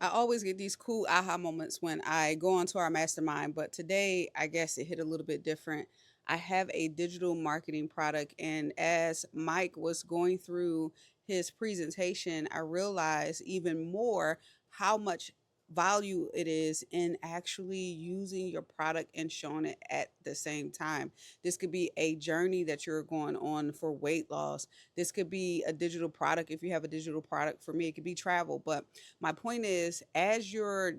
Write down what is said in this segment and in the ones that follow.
I always get these cool aha moments when I go onto our mastermind, but today I guess it hit a little bit different. I have a digital marketing product, and as Mike was going through his presentation, I realized even more how much value it is in actually using your product and showing it at the same time. This could be a journey that you're going on for weight loss. This could be a digital product. If you have a digital product, for me, it could be travel. But my point is, as you're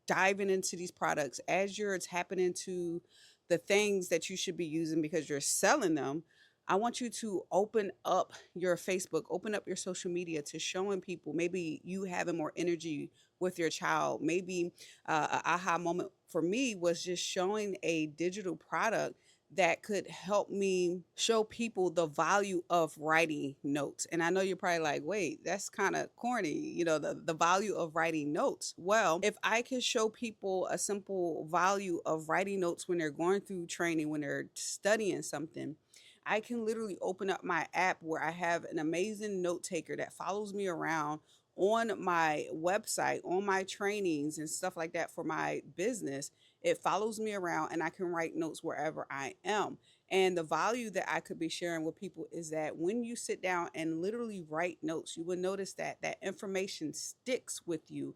diving into these products, as you're tapping into the things that you should be using because you're selling them, I want you to open up your Facebook, open up your social media to showing people maybe you having more energy with your child. Maybe a aha moment for me was just showing a digital product that could help me show people the value of writing notes. And I know you're probably like, wait, that's kind of corny, the value of writing notes. Well, if I could show people a simple value of writing notes when they're going through training, when they're studying something, I can literally open up my app where I have an amazing note taker that follows me around on my website, on my trainings and stuff like that for my business. It follows me around and I can write notes wherever I am. And the value that I could be sharing with people is that when you sit down and literally write notes, you will notice that that information sticks with you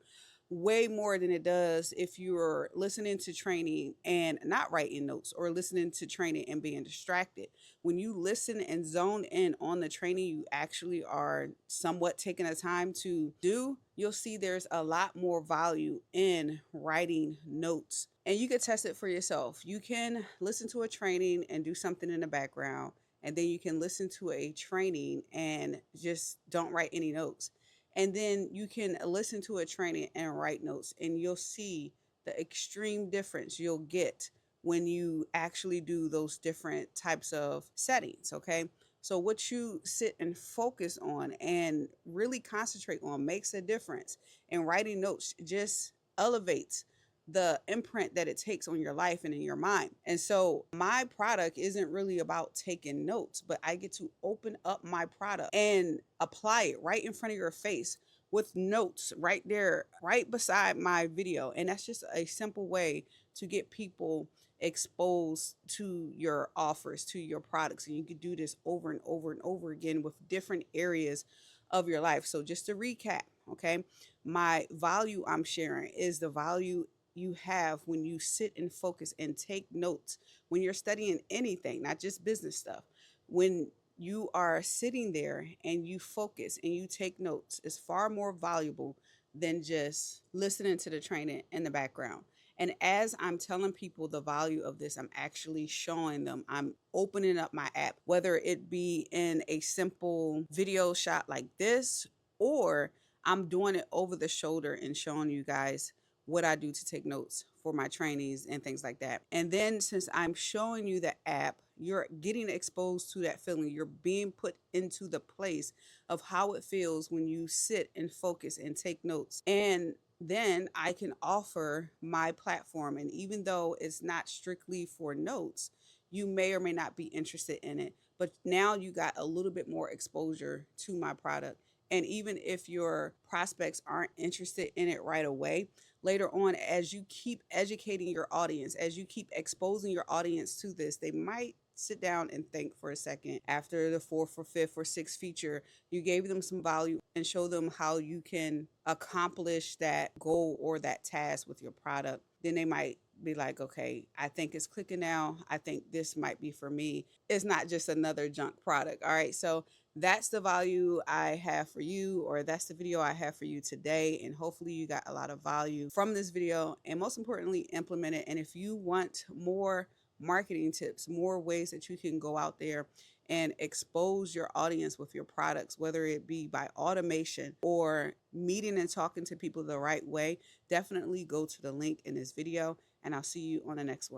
way more than it does if you're listening to training and not writing notes, or listening to training and being distracted. When you listen and zone in on the training you actually are somewhat taking the time to do, you'll see there's a lot more value in writing notes. And you can test it for yourself. You can listen to a training and do something in the background, and then you can listen to a training and just don't write any notes. And then you can listen to a training and write notes, and you'll see the extreme difference you'll get when you actually do those different types of settings. Okay. So, what you sit and focus on and really concentrate on makes a difference. And writing notes just elevates the imprint that it takes on your life and in your mind. And so my product isn't really about taking notes, but I get to open up my product and apply it right in front of your face with notes right there, right beside my video. And that's just a simple way to get people exposed to your offers, to your products. And you can do this over and over and over again with different areas of your life. So just to recap, okay, my value I'm sharing is the value you have when you sit and focus and take notes when you're studying anything, not just business stuff. When you are sitting there and you focus and you take notes, is far more valuable than just listening to the training in the background. And as I'm telling people the value of this, I'm actually showing them. I'm opening up my app, whether it be in a simple video shot like this, or I'm doing it over the shoulder and showing you guys what I do to take notes for my trainees and things like that. And then since I'm showing you the app, you're getting exposed to that feeling. You're being put into the place of how it feels when you sit and focus and take notes. And then I can offer my platform. And even though it's not strictly for notes, you may or may not be interested in it. But now you got a little bit more exposure to my product. And even if your prospects aren't interested in it right away, later on, as you keep educating your audience, as you keep exposing your audience to this, they might sit down and think for a second after the fourth or fifth or sixth feature. You gave them some value and show them how you can accomplish that goal or that task with your product. Then they might be like, okay, I think it's clicking now. I think this might be for me. It's not just another junk product. All right. So that's the value I have for you, or that's the video I have for you today. And hopefully you got a lot of value from this video, and most importantly, implement it. And if you want more marketing tips, more ways that you can go out there and expose your audience with your products, whether it be by automation or meeting and talking to people the right way, definitely go to the link in this video, and I'll see you on the next one.